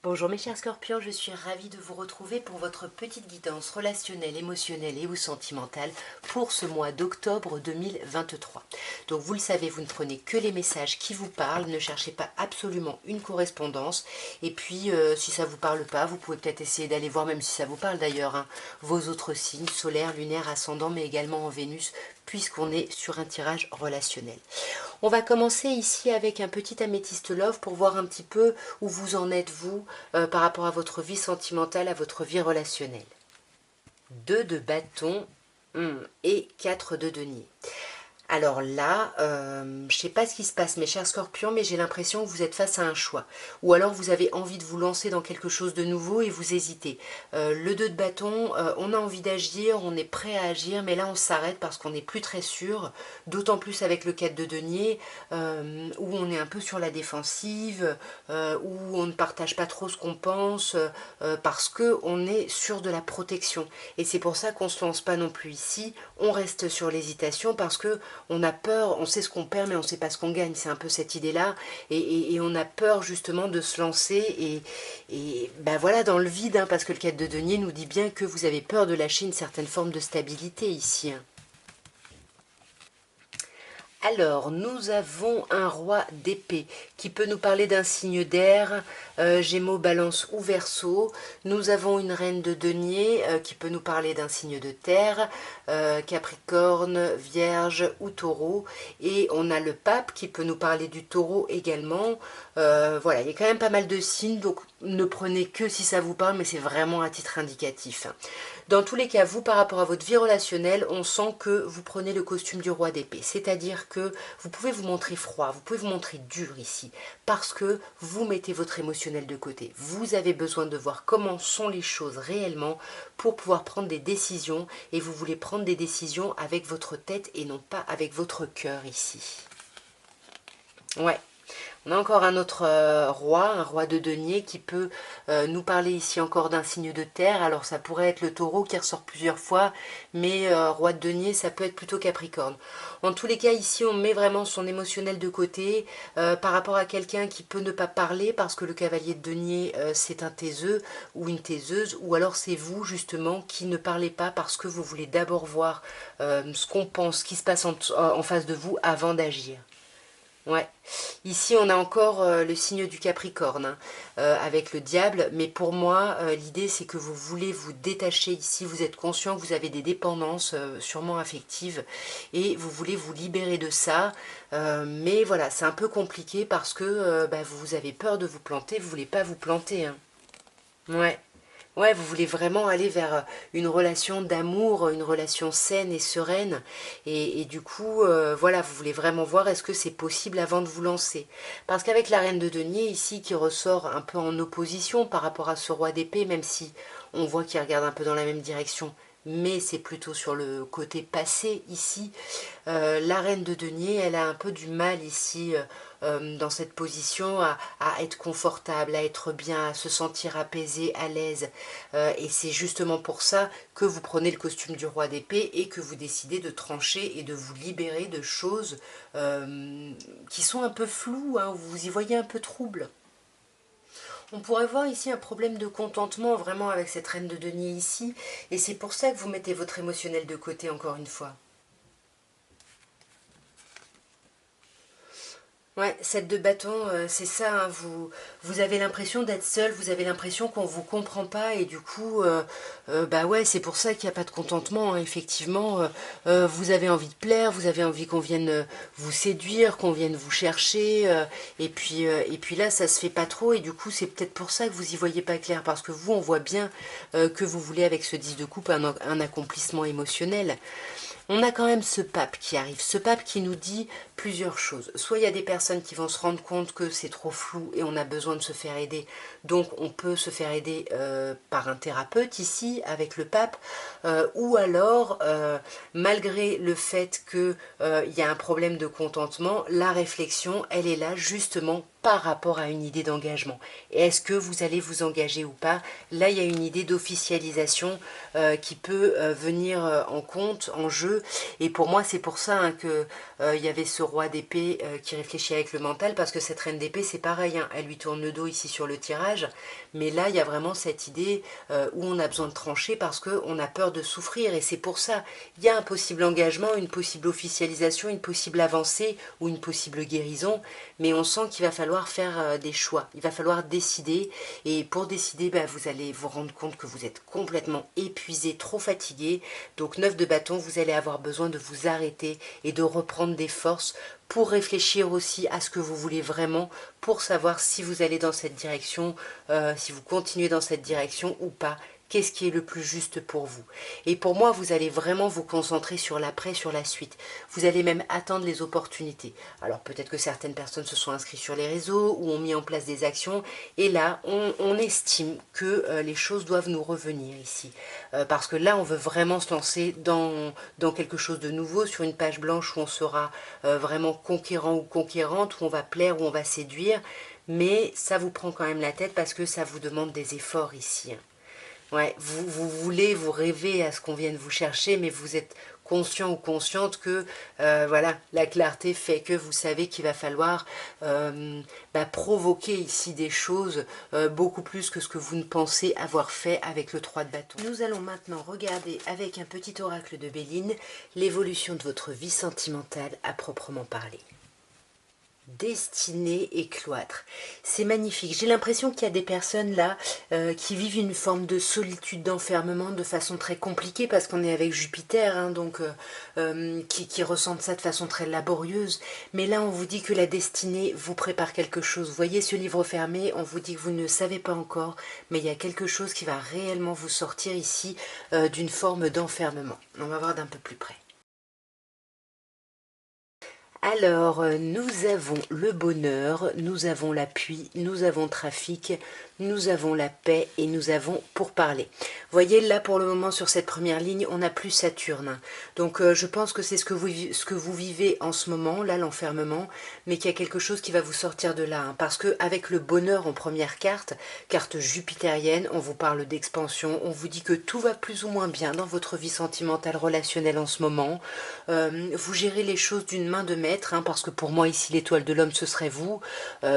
Bonjour mes chers scorpions, je suis ravie de vous retrouver pour votre petite guidance relationnelle, émotionnelle et ou sentimentale pour ce mois d'octobre 2023. Donc vous le savez, vous ne prenez que les messages qui vous parlent, ne cherchez pas absolument une correspondance. Et puis si ça ne vous parle pas, vous pouvez peut-être essayer d'aller voir, même si ça vous parle d'ailleurs, vos autres signes, solaire, lunaire, ascendant, mais également en Vénus, puisqu'on est sur un tirage relationnel. On va commencer ici avec un petit améthyste love pour voir un petit peu où vous en êtes vous par rapport à votre vie sentimentale, à votre vie relationnelle. 2 de bâton et 4 de denier. Alors là, je ne sais pas ce qui se passe mes chers scorpions, mais j'ai l'impression que vous êtes face à un choix. Ou alors vous avez envie de vous lancer dans quelque chose de nouveau et vous hésitez. Le 2 de bâton, on a envie d'agir, on est prêt à agir, mais là on s'arrête parce qu'on n'est plus très sûr. D'autant plus avec le 4 de denier, où on est un peu sur la défensive, où on ne partage pas trop ce qu'on pense, parce qu'on est sûr de la protection. Et c'est pour ça qu'on ne se lance pas non plus ici, on reste sur l'hésitation parce que on a peur, on sait ce qu'on perd mais on ne sait pas ce qu'on gagne, c'est un peu cette idée-là, et on a peur justement de se lancer, et ben voilà, dans le vide, parce que le 4 de denier nous dit bien que vous avez peur de lâcher une certaine forme de stabilité ici. Alors, nous avons un roi d'épée qui peut nous parler d'un signe d'air, Gémeaux, Balance ou Verseau. Nous avons une reine de denier qui peut nous parler d'un signe de terre, Capricorne, Vierge ou Taureau. Et on a le pape qui peut nous parler du Taureau également. Voilà, il y a quand même pas mal de signes, donc ne prenez que si ça vous parle, mais c'est vraiment à titre indicatif. Dans tous les cas, vous, par rapport à votre vie relationnelle, on sent que vous prenez le costume du roi d'épée. C'est-à-dire que vous pouvez vous montrer froid, vous pouvez vous montrer dur ici, parce que vous mettez votre émotionnel de côté. Vous avez besoin de voir comment sont les choses réellement pour pouvoir prendre des décisions, et vous voulez prendre des décisions avec votre tête et non pas avec votre cœur ici. Ouais. On a encore un autre roi, un roi de denier qui peut nous parler ici encore d'un signe de terre. Alors ça pourrait être le taureau qui ressort plusieurs fois, mais roi de denier, ça peut être plutôt Capricorne. En tous les cas, ici, on met vraiment son émotionnel de côté par rapport à quelqu'un qui peut ne pas parler parce que le cavalier de denier, c'est un taiseux ou une taiseuse, ou alors c'est vous, justement, qui ne parlez pas parce que vous voulez d'abord voir ce qu'on pense, ce qui se passe en face de vous avant d'agir. Ouais, ici on a encore le signe du Capricorne avec le diable, mais pour moi l'idée c'est que vous voulez vous détacher ici, vous êtes conscient que vous avez des dépendances sûrement affectives et vous voulez vous libérer de ça, mais voilà, c'est un peu compliqué parce que vous avez peur de vous planter, vous voulez pas vous planter. Ouais. Ouais, vous voulez vraiment aller vers une relation d'amour, une relation saine et sereine. Et du coup, voilà, vous voulez vraiment voir est-ce que c'est possible avant de vous lancer. Parce qu'avec la reine de denier ici, qui ressort un peu en opposition par rapport à ce roi d'épée, même si on voit qu'il regarde un peu dans la même direction, mais c'est plutôt sur le côté passé ici. La reine de denier, elle a un peu du mal ici dans cette position à être confortable, à être bien, à se sentir apaisée, à l'aise. Et c'est justement pour ça que vous prenez le costume du roi d'épée et que vous décidez de trancher et de vous libérer de choses qui sont un peu floues, où vous y voyez un peu trouble. On pourrait voir ici un problème de contentement vraiment avec cette reine de denier ici, et c'est pour ça que vous mettez votre émotionnel de côté encore une fois. Ouais, cette de bâton, c'est ça, vous avez l'impression d'être seul, vous avez l'impression qu'on vous comprend pas, et du coup, bah ouais, c'est pour ça qu'il n'y a pas de contentement, effectivement. Vous avez envie de plaire, vous avez envie qu'on vienne vous séduire, qu'on vienne vous chercher, et puis là, ça se fait pas trop, et du coup, c'est peut-être pour ça que vous y voyez pas clair, parce que vous, on voit bien que vous voulez, avec ce 10 de coupe, un accomplissement émotionnel. On a quand même ce pape qui arrive, ce pape qui nous dit plusieurs choses. Soit il y a des personnes qui vont se rendre compte que c'est trop flou et on a besoin de se faire aider, donc on peut se faire aider par un thérapeute ici avec le pape, ou alors malgré le fait qu'il y a un problème de contentement, la réflexion elle est là justement par rapport à une idée d'engagement. Et est-ce que vous allez vous engager ou pas? Là, il y a une idée d'officialisation qui peut venir en compte, en jeu. Et pour moi, c'est pour ça hein, que il y avait ce roi d'épée qui réfléchit avec le mental, parce que cette reine d'épée, c'est pareil, hein, elle lui tourne le dos ici sur le tirage. Mais là, il y a vraiment cette idée où on a besoin de trancher parce qu'on a peur de souffrir. Et c'est pour ça, il y a un possible engagement, une possible officialisation, une possible avancée ou une possible guérison. Mais on sent qu'il va falloir faire des choix. Il va falloir décider. Et pour décider, bah, vous allez vous rendre compte que vous êtes complètement épuisé, trop fatigué. Donc 9 de bâton, vous allez avoir besoin de vous arrêter et de reprendre des forces pour réfléchir aussi à ce que vous voulez vraiment, pour savoir si vous allez dans cette direction, si vous continuez dans cette direction ou pas. Qu'est-ce qui est le plus juste pour vous? Et pour moi, vous allez vraiment vous concentrer sur l'après, sur la suite. Vous allez même attendre les opportunités. Alors peut-être que certaines personnes se sont inscrites sur les réseaux ou ont mis en place des actions. Et là, on estime que les choses doivent nous revenir ici. Parce que là, on veut vraiment se lancer dans quelque chose de nouveau, sur une page blanche où on sera vraiment conquérant ou conquérante, où on va plaire, où on va séduire. Mais ça vous prend quand même la tête parce que ça vous demande des efforts ici. Ouais, vous voulez, vous rêvez à ce qu'on vienne vous chercher, mais vous êtes conscient ou consciente que voilà, la clarté fait que vous savez qu'il va falloir provoquer ici des choses beaucoup plus que ce que vous ne pensez avoir fait avec le 3 de bâton. Nous allons maintenant regarder avec un petit oracle de Béline l'évolution de votre vie sentimentale à proprement parler. Destinée et cloître. C'est magnifique. J'ai l'impression qu'il y a des personnes là qui vivent une forme de solitude, d'enfermement de façon très compliquée parce qu'on est avec Jupiter, hein, donc qui ressentent ça de façon très laborieuse. Mais là, on vous dit que la destinée vous prépare quelque chose. Vous voyez ce livre fermé, on vous dit que vous ne savez pas encore, mais il y a quelque chose qui va réellement vous sortir ici d'une forme d'enfermement. On va voir d'un peu plus près. Alors, nous avons le bonheur, nous avons l'appui, nous avons trafic, nous avons la paix et nous avons pourparler. Vous voyez, là, pour le moment, sur cette première ligne, on n'a plus Saturne. Donc, je pense que c'est ce que vous vivez en ce moment, là, l'enfermement, mais qu'il y a quelque chose qui va vous sortir de là. Hein, parce qu'avec le bonheur en première carte, carte jupitérienne, on vous parle d'expansion, on vous dit que tout va plus ou moins bien dans votre vie sentimentale, relationnelle en ce moment. Vous gérez les choses d'une main de maître, hein, parce que pour moi ici l'étoile de l'homme ce serait vous,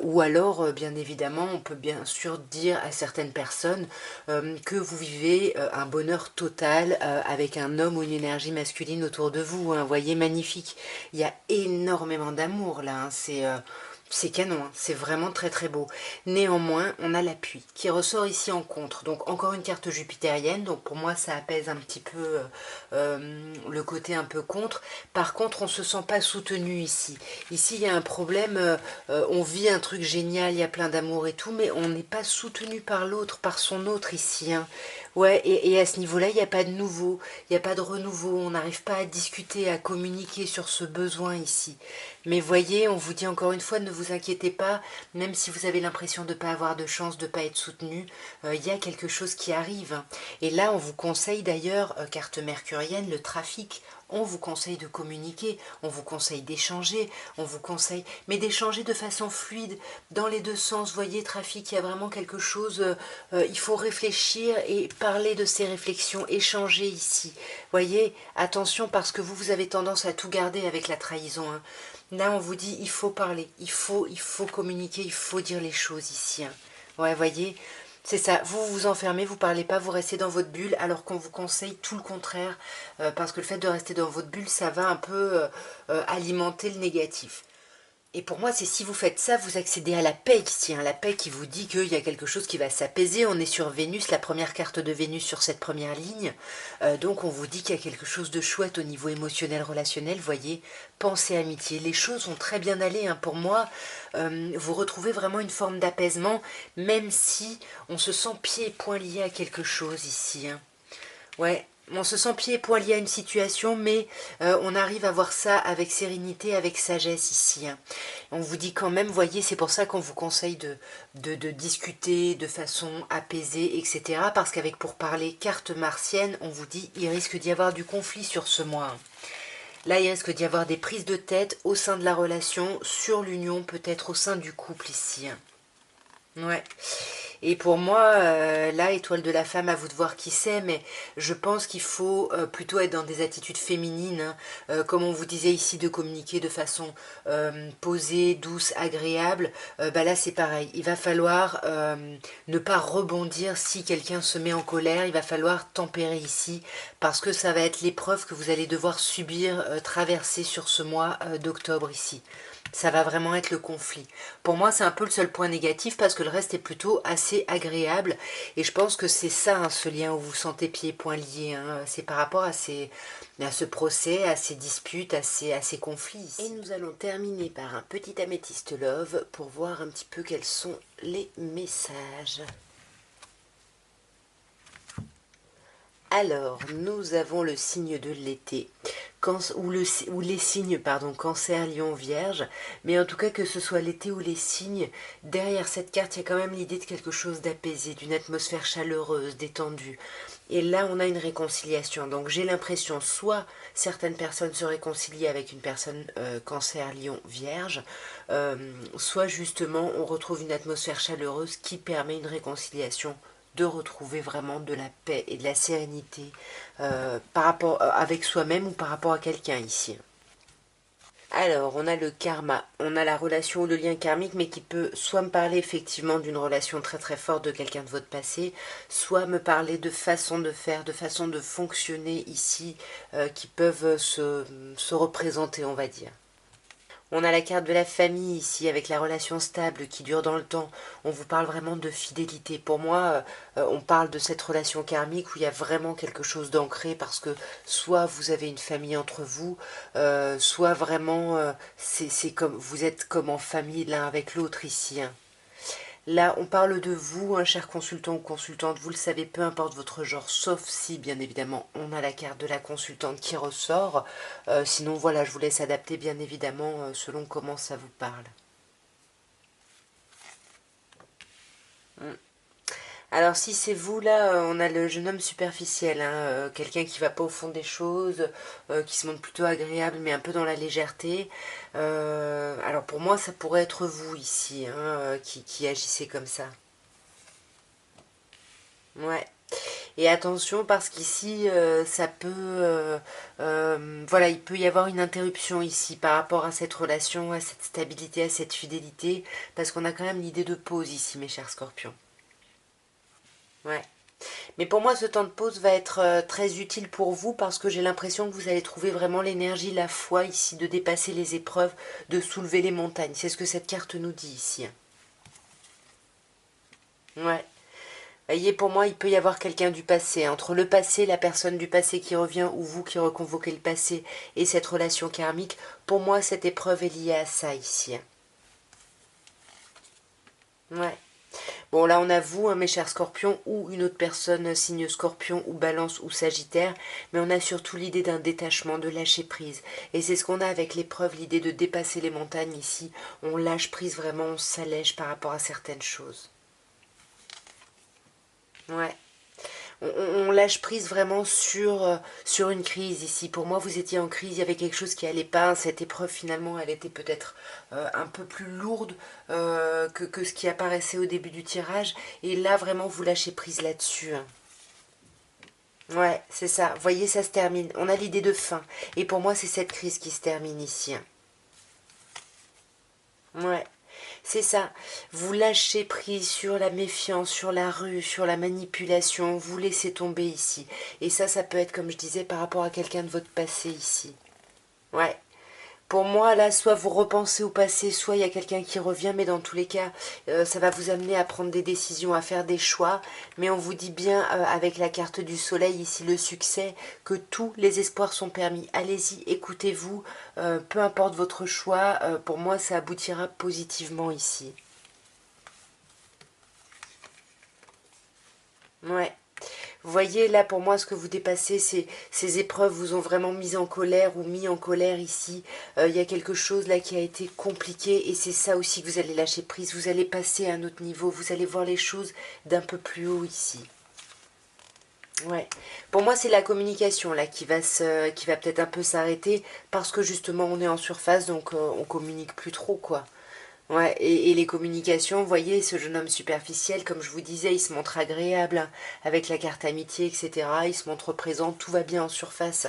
ou alors bien évidemment on peut bien sûr dire à certaines personnes que vous vivez un bonheur total avec un homme ou une énergie masculine autour de vous, hein, voyez, magnifique, il y a énormément d'amour là, hein, c'est canon, hein, c'est vraiment très très beau. Néanmoins, on a l'appui qui ressort ici en contre. Donc encore une carte jupitérienne, donc pour moi ça apaise un petit peu le côté un peu contre. Par contre, on ne se sent pas soutenu ici. Ici, il y a un problème, on vit un truc génial, il y a plein d'amour et tout, mais on n'est pas soutenu par l'autre, par son autre ici. Hein. Ouais, et à ce niveau-là, il n'y a pas de nouveau, il n'y a pas de renouveau, on n'arrive pas à discuter, à communiquer sur ce besoin ici. Mais voyez, on vous dit encore une fois, ne vous inquiétez pas, même si vous avez l'impression de ne pas avoir de chance, de ne pas être soutenu, il y a quelque chose qui arrive. Et là, on vous conseille d'ailleurs, carte mercurienne, le trafic. On vous conseille de communiquer, on vous conseille d'échanger, on vous conseille, mais d'échanger de façon fluide, dans les deux sens. Voyez, trafic, il y a vraiment quelque chose, il faut réfléchir et parler de ces réflexions, échanger ici. Voyez, attention parce que vous avez tendance à tout garder avec la trahison. Hein. Là, on vous dit, il faut parler, il faut communiquer, il faut dire les choses ici. Hein. Ouais, voyez, c'est ça, vous vous enfermez, vous parlez pas, vous restez dans votre bulle, alors qu'on vous conseille tout le contraire, parce que le fait de rester dans votre bulle, ça va un peu alimenter le négatif. Et pour moi, c'est si vous faites ça, vous accédez à la paix ici, hein, la paix qui vous dit qu'il y a quelque chose qui va s'apaiser. On est sur Vénus, la première carte de Vénus sur cette première ligne. Donc on vous dit qu'il y a quelque chose de chouette au niveau émotionnel, relationnel. Voyez, pensée, amitié, les choses vont très bien aller. Hein, pour moi, vous retrouvez vraiment une forme d'apaisement, même si on se sent pieds et poings liés à quelque chose ici. Hein. Ouais, on se sent pieds et poings liés à une situation, mais on arrive à voir ça avec sérénité, avec sagesse ici. Hein. On vous dit quand même, voyez, c'est pour ça qu'on vous conseille de discuter de façon apaisée, etc. Parce qu'avec pour parler carte martienne, on vous dit il risque d'y avoir du conflit sur ce mois. Hein. Là, il risque d'y avoir des prises de tête au sein de la relation, sur l'union, peut-être au sein du couple ici. Ouais. Et pour moi, là, étoile de la femme, à vous de voir qui c'est, mais je pense qu'il faut plutôt être dans des attitudes féminines, hein. Comme on vous disait ici, de communiquer de façon posée, douce, agréable. Bah là, c'est pareil. Il va falloir ne pas rebondir si quelqu'un se met en colère. Il va falloir tempérer ici, parce que ça va être l'épreuve que vous allez devoir subir, traverser sur ce mois d'octobre ici. Ça va vraiment être le conflit. Pour moi, c'est un peu le seul point négatif parce que le reste est plutôt assez agréable. Et je pense que c'est ça, hein, ce lien où vous vous sentez pieds et poings liés, hein. C'est par rapport à ce procès, à ces disputes, à ces conflits ici. Et nous allons terminer par un petit améthyste love pour voir un petit peu quels sont les messages. Alors, nous avons le signe de l'été, ou les signes, pardon, Cancer, Lion, Vierge, mais en tout cas que ce soit l'été ou les signes, derrière cette carte, il y a quand même l'idée de quelque chose d'apaisé, d'une atmosphère chaleureuse, détendue. Et là, on a une réconciliation. Donc, j'ai l'impression, soit certaines personnes se réconcilient avec une personne Cancer, Lion, Vierge, soit justement, on retrouve une atmosphère chaleureuse qui permet une réconciliation, de retrouver vraiment de la paix et de la sérénité par rapport avec soi-même ou par rapport à quelqu'un ici. Alors, on a le karma, on a la relation ou le lien karmique, mais qui peut soit me parler effectivement d'une relation très très forte de quelqu'un de votre passé, soit me parler de façon de faire, de façon de fonctionner ici, qui peuvent se représenter, on va dire. On a la carte de la famille ici, avec la relation stable qui dure dans le temps. On vous parle vraiment de fidélité. Pour moi, on parle de cette relation karmique où il y a vraiment quelque chose d'ancré parce que soit vous avez une famille entre vous, soit vraiment c'est comme vous êtes comme en famille l'un avec l'autre ici, hein. Là, on parle de vous, un cher consultant ou consultante, vous le savez, peu importe votre genre, sauf si, bien évidemment, on a la carte de la consultante qui ressort. Sinon, voilà, je vous laisse adapter, bien évidemment, selon comment ça vous parle. Alors si c'est vous là, on a le jeune homme superficiel, hein, quelqu'un qui va pas au fond des choses, qui se montre plutôt agréable mais un peu dans la légèreté. Alors pour moi ça pourrait être vous ici, hein, qui agissez comme ça. Ouais. Et attention parce qu'ici, ça peut, voilà, il peut y avoir une interruption ici par rapport à cette relation, à cette stabilité, à cette fidélité, parce qu'on a quand même l'idée de pause ici, mes chers scorpions. Ouais. Mais pour moi, ce temps de pause va être très utile pour vous parce que j'ai l'impression que vous allez trouver vraiment l'énergie, la foi ici de dépasser les épreuves, de soulever les montagnes. C'est ce que cette carte nous dit ici. Ouais. Voyez, pour moi, il peut y avoir quelqu'un du passé. Entre le passé, la personne du passé qui revient ou vous qui reconvoquez le passé et cette relation karmique, pour moi, cette épreuve est liée à ça ici. Ouais. Bon, là, on a vous, hein, mes chers scorpions, ou une autre personne, signe scorpion, ou balance, ou sagittaire, mais on a surtout l'idée d'un détachement, de lâcher prise. Et c'est ce qu'on a avec l'épreuve, l'idée de dépasser les montagnes ici. On lâche prise vraiment, on s'allège par rapport à certaines choses. Ouais. On lâche prise vraiment sur une crise ici. Pour moi, vous étiez en crise, il y avait quelque chose qui allait pas. Cette épreuve, finalement, elle était peut-être un peu plus lourde que ce qui apparaissait au début du tirage. Et là, vraiment, vous lâchez prise là-dessus, hein. Ouais, c'est ça. Vous voyez, ça se termine. On a l'idée de fin. Et pour moi, c'est cette crise qui se termine ici, hein. Ouais. C'est ça, vous lâchez prise sur la méfiance, sur la rue, sur la manipulation, vous laissez tomber ici. Et ça peut être, comme je disais, par rapport à quelqu'un de votre passé ici. Ouais. Pour moi, là, soit vous repensez au passé, soit il y a quelqu'un qui revient, mais dans tous les cas, ça va vous amener à prendre des décisions, à faire des choix. Mais on vous dit bien, avec la carte du soleil, ici, le succès, que tous les espoirs sont permis. Allez-y, écoutez-vous, peu importe votre choix, pour moi, ça aboutira positivement ici. Ouais. Vous voyez, là, pour moi, ce que vous dépassez, ces épreuves vous ont vraiment mis en colère ou mis en colère ici. Il y a quelque chose là qui a été compliqué et c'est ça aussi que vous allez lâcher prise. Vous allez passer à un autre niveau. Vous allez voir les choses d'un peu plus haut ici. Ouais. Pour moi, c'est la communication là qui va peut-être un peu s'arrêter parce que justement on est en surface, donc on communique plus trop quoi. Ouais, et les communications, vous voyez, ce jeune homme superficiel, comme je vous disais, il se montre agréable hein, avec la carte amitié, etc. Il se montre présent, tout va bien en surface.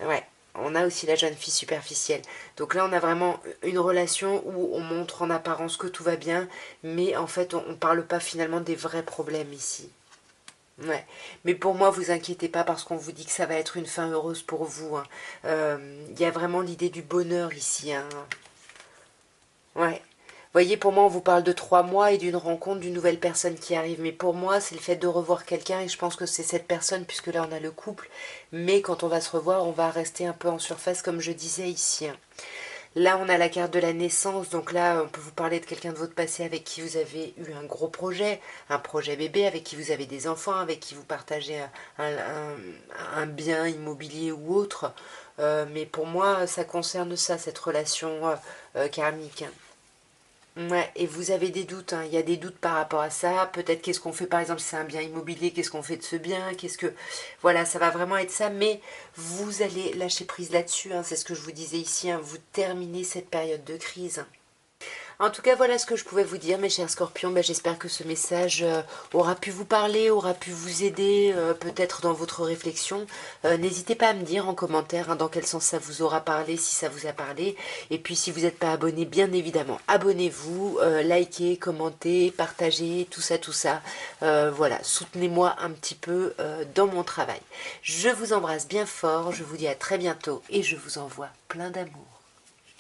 Ouais, on a aussi la jeune fille superficielle. Donc là, on a vraiment une relation où on montre en apparence que tout va bien, mais en fait, on ne parle pas finalement des vrais problèmes ici. Ouais, mais pour moi, vous inquiétez pas parce qu'on vous dit que ça va être une fin heureuse pour vous. Hein. Il y a vraiment l'idée du bonheur ici. Hein. Ouais. Voyez, pour moi, on vous parle de 3 mois et d'une rencontre d'une nouvelle personne qui arrive. Mais pour moi, c'est le fait de revoir quelqu'un et je pense que c'est cette personne, puisque là, on a le couple. Mais quand on va se revoir, on va rester un peu en surface, comme je disais ici. Hein. Là, on a la carte de la naissance. Donc là, on peut vous parler de quelqu'un de votre passé avec qui vous avez eu un gros projet, un projet bébé, avec qui vous avez des enfants, avec qui vous partagez un bien immobilier ou autre. Mais pour moi, ça concerne ça, cette relation karmique. Ouais, et vous avez des doutes, hein. Il y a des doutes par rapport à ça. Peut-être qu'est-ce qu'on fait, par exemple, si c'est un bien immobilier, qu'est-ce qu'on fait de ce bien, qu'est-ce que... Voilà, ça va vraiment être ça, mais vous allez lâcher prise là-dessus, hein. C'est ce que je vous disais ici, hein. Vous terminez cette période de crise. En tout cas, voilà ce que je pouvais vous dire, mes chers scorpions. Ben, j'espère que ce message aura pu vous parler, aura pu vous aider peut-être dans votre réflexion. N'hésitez pas à me dire en commentaire hein, dans quel sens ça vous aura parlé, si ça vous a parlé. Et puis si vous n'êtes pas abonné, bien évidemment, abonnez-vous, likez, commentez, partagez, tout ça, tout ça. Voilà, soutenez-moi un petit peu dans mon travail. Je vous embrasse bien fort, je vous dis à très bientôt et je vous envoie plein d'amour.